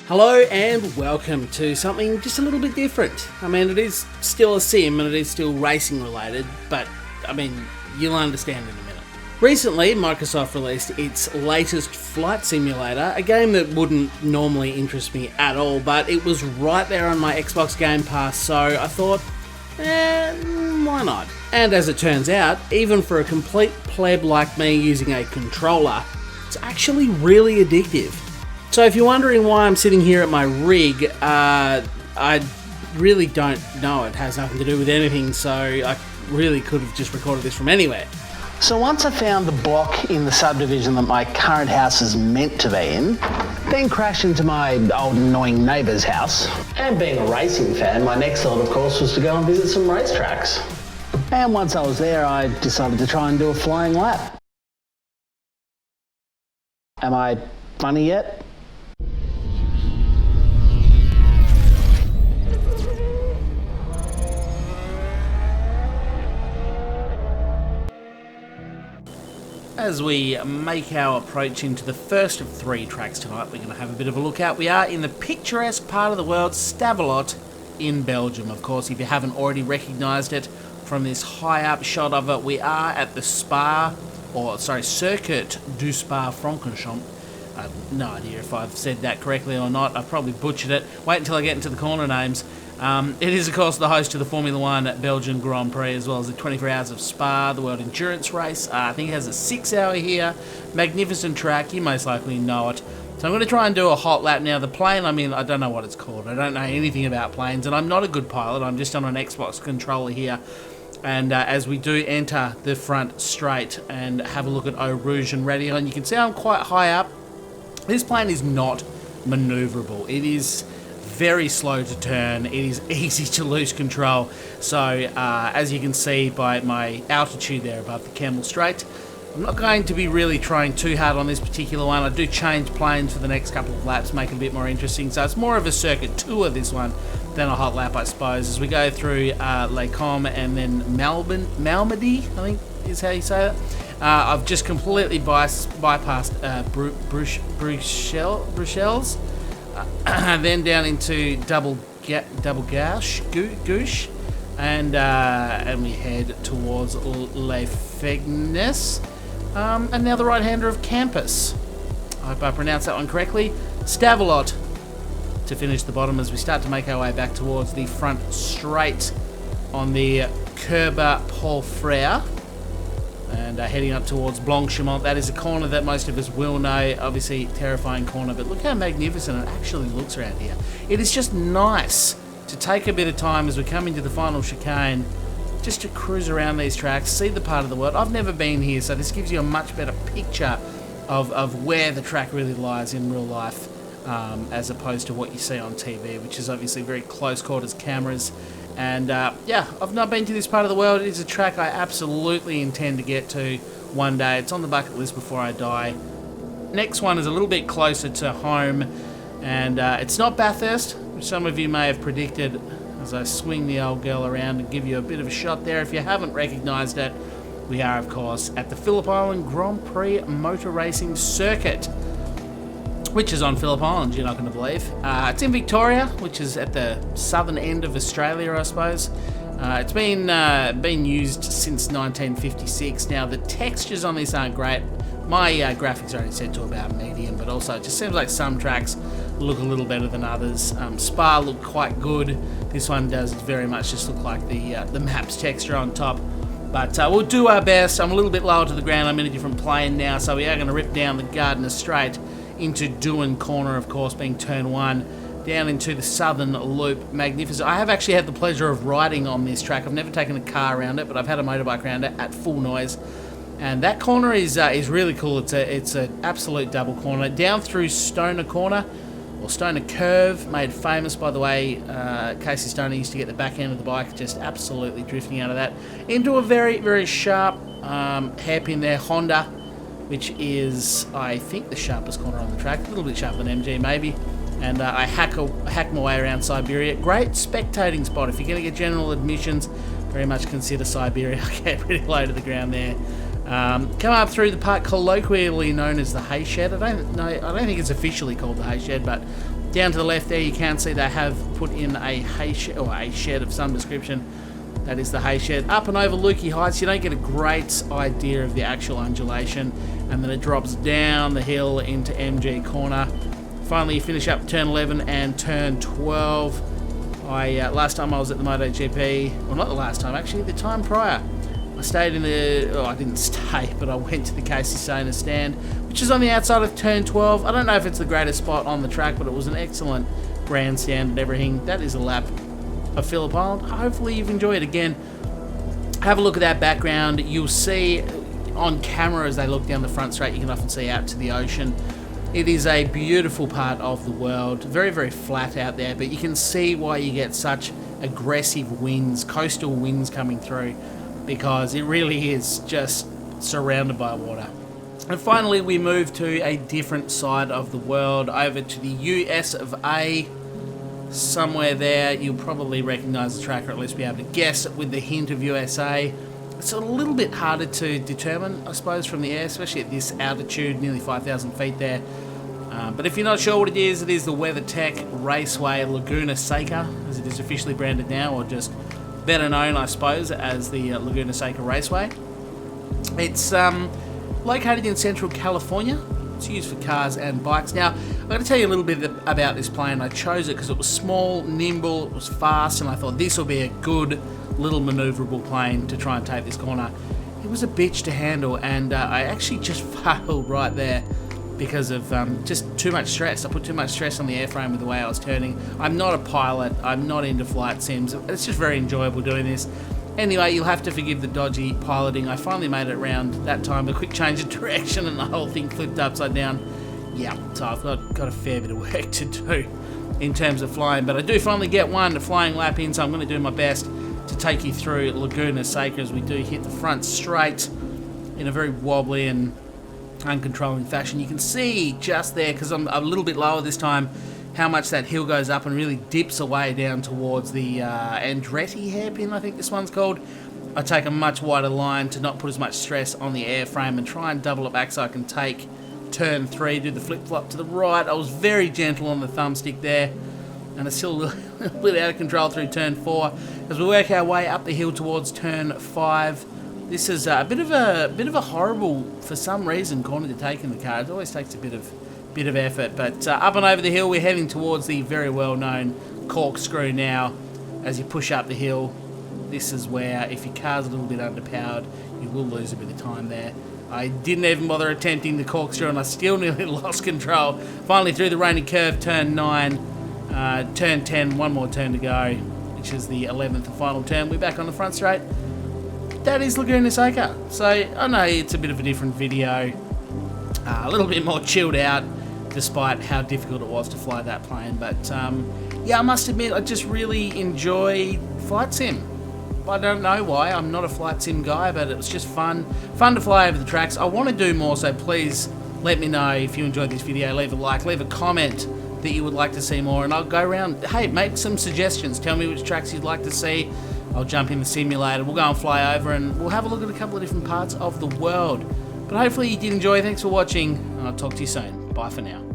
Hello and welcome to something just a little bit different. I mean, it is still a sim and it is still racing related, but I mean, you'll understand in a minute. Recently, Microsoft released its latest flight simulator, a game that wouldn't normally interest me at all, but it was right there on my Xbox Game Pass, so I thought, why not? And as it turns out, even for a complete pleb like me using a controller, it's actually really addictive. So if you're wondering why I'm sitting here at my rig, I really don't know. It has nothing to do with anything, so I really could have just recorded this from anywhere. So once I found the block in the subdivision that my current house is meant to be in, then crashed into my old annoying neighbour's house. And being a racing fan, my next thought of course was to go and visit some racetracks. And once I was there, I decided to try and do a flying lap. Am I funny yet? As we make our approach into the first of three tracks tonight, we're going to have a bit of a look out. We are in the picturesque part of the world, Stavelot in Belgium. Of course, if you haven't already recognised it from this high-up shot of it, we are at the Circuit du Spa-Francorchamps. I have no idea if I've said that correctly or not. I've probably butchered it. Wait until I get into the corner names. It is, of course, the host of the Formula 1 Belgian Grand Prix, as well as the 24 Hours of Spa, the World Endurance Race. I think it has a 6-hour here. Magnificent track. You most likely know it. So I'm going to try and do a hot lap now. The plane, I mean, I don't know what it's called. I don't know anything about planes, and I'm not a good pilot. I'm just on an Xbox controller here. And as we do enter the front straight and have a look at Eau Rouge and Radillon, you can see I'm quite high up. This plane is not manoeuvrable. It is very slow to turn. It is easy to lose control. So as you can see by my altitude there above the Camel Strait, I'm not going to be really trying too hard on this particular one. I do change planes for the next couple of laps, make it a bit more interesting. So it's more of a circuit tour, this one, than a hot lap, I suppose. As we go through Les Combes and then Malmedy, I think is how you say that. I've just completely bypassed Bruxelles, then down into Double Gouche, and we head towards Les Fegnes, and now the right-hander of Campus. I hope I pronounced that one correctly. Stavelot to finish the bottom as we start to make our way back towards the front straight on the Courbe Paul Frere. And heading up towards Blanchimont. That is a corner that most of us will know. Obviously, terrifying corner, but look how magnificent it actually looks around here. It is just nice to take a bit of time as we come into the final chicane, just to cruise around these tracks, see the part of the world. I've never been here, so this gives you a much better picture of where the track really lies in real life, as opposed to what you see on TV, which is obviously very close quarters cameras. And yeah, I've not been to this part of the world. It is a track I absolutely intend to get to one day. It's on the bucket list before I die. Next one is a little bit closer to home, and it's not Bathurst, which some of you may have predicted as I swing the old girl around and give you a bit of a shot there. If you haven't recognised it, we are, of course, at the Phillip Island Grand Prix Motor Racing Circuit, which is on Phillip Island, you're not going to believe. It's in Victoria, which is at the southern end of Australia, I suppose. It's been used since 1956. Now, the textures on this aren't great. My graphics are only set to about medium, but also it just seems like some tracks look a little better than others. Spa looked quite good. This one does very much just look like the map's texture on top. But we'll do our best. I'm a little bit lower to the ground. I'm in a different plane now, so we are going to rip down the Gardner Strait into Doohan Corner, of course, being turn 1, down into the southern loop. Magnificent. I have actually had the pleasure of riding on this track. I've never taken a car around it, but I've had a motorbike around it at full noise. And that corner is really cool. It's an absolute double corner. Down through Stoner Corner, or Stoner Curve, made famous by the way Casey Stoner used to get the back end of the bike just absolutely drifting out of that. Into a very, very sharp hairpin there, Honda, which is, I think, the sharpest corner on the track. A little bit sharper than MG, maybe. And I hack my way around Siberia. Great spectating spot. If you're going to get general admissions, very much consider Siberia. I get pretty low to the ground there. Come up through the part colloquially known as the Hay Shed. I don't think it's officially called the Hay Shed, but Down to the left there, you can see they have put in a hay shed, or a shed of some description. That is the hay shed. Up and over Lukey Heights, you don't get a great idea of the actual undulation, and then it drops down the hill into MG Corner. Finally, you finish up turn 11 and turn 12. Last time I was at the MotoGP, well, not the last time, actually, the time prior, I stayed in the, I didn't stay, but I went to the Casey Stoner stand, which is on the outside of turn 12. I don't know if it's the greatest spot on the track, but it was an excellent grandstand and everything. That is a lap of Phillip Island. Hopefully you've enjoyed it. Again, have a look at that background. You'll see on camera as they look down the front straight, you can often see out to the ocean. It is a beautiful part of the world, very, very flat out there, but you can see why you get such aggressive winds, coastal winds coming through, because it really is just surrounded by water. And finally, we move to a different side of the world, over to the US of A. Somewhere there, you'll probably recognise the track, or at least be able to guess with the hint of USA. It's a little bit harder to determine, I suppose, from the air, especially at this altitude, nearly 5,000 feet there. But if you're not sure what it is the WeatherTech Raceway Laguna Seca, as it is officially branded now, or just better known, I suppose, as the Laguna Seca Raceway. It's located in central California. It's used for cars and bikes. Now, I'm going to tell you a little bit about this plane. I chose it because it was small, nimble, it was fast, and I thought this will be a good little manoeuvrable plane to try and take this corner. It was a bitch to handle, and I actually just failed right there because of just too much stress. I put too much stress on the airframe with the way I was turning. I'm not a pilot. I'm not into flight sims. It's just very enjoyable doing this. Anyway, you'll have to forgive the dodgy piloting. I finally made it around that time. A quick change of direction and the whole thing flipped upside down. Yeah, so I've got a fair bit of work to do in terms of flying. But I do finally get one flying lap in, so I'm going to do my best to take you through Laguna Seca as we do hit the front straight in a very wobbly and uncontrolling fashion. You can see just there, because I'm a little bit lower this time, how much that hill goes up and really dips away down towards the Andretti hairpin, I think this one's called. I take a much wider line to not put as much stress on the airframe and try and double it back so I can take turn 3, do the flip-flop to the right. I was very gentle on the thumbstick there, and it's still a little bit out of control through turn 4. As we work our way up the hill towards turn 5, this is a bit of a horrible, for some reason, corner to take in the car. It always takes a bit of effort, but up and over the hill, we're heading towards the very well-known corkscrew now. As you push up the hill, this is where, if your car's a little bit underpowered, you will lose a bit of time there. I didn't even bother attempting the corkscrew, and I still nearly lost control. Finally through the raining curve, turn 9, turn 10, one more turn to go, which is the 11th and final turn. We're back on the front straight. That is Laguna Seca. So I know it's a bit of a different video, a little bit more chilled out, despite how difficult it was to fly that plane. But yeah, I must admit, I just really enjoy flight sim. I don't know why. I'm not a flight sim guy, but it was just fun to fly over the tracks. I want to do more, so please let me know if you enjoyed this video. Leave a like, leave a comment that you would like to see more, and I'll go around, hey, make some suggestions. Tell me which tracks you'd like to see. I'll jump in the simulator, we'll go and fly over, and we'll have a look at a couple of different parts of the world. But hopefully you did enjoy. Thanks for watching, and I'll talk to you soon. Bye for now.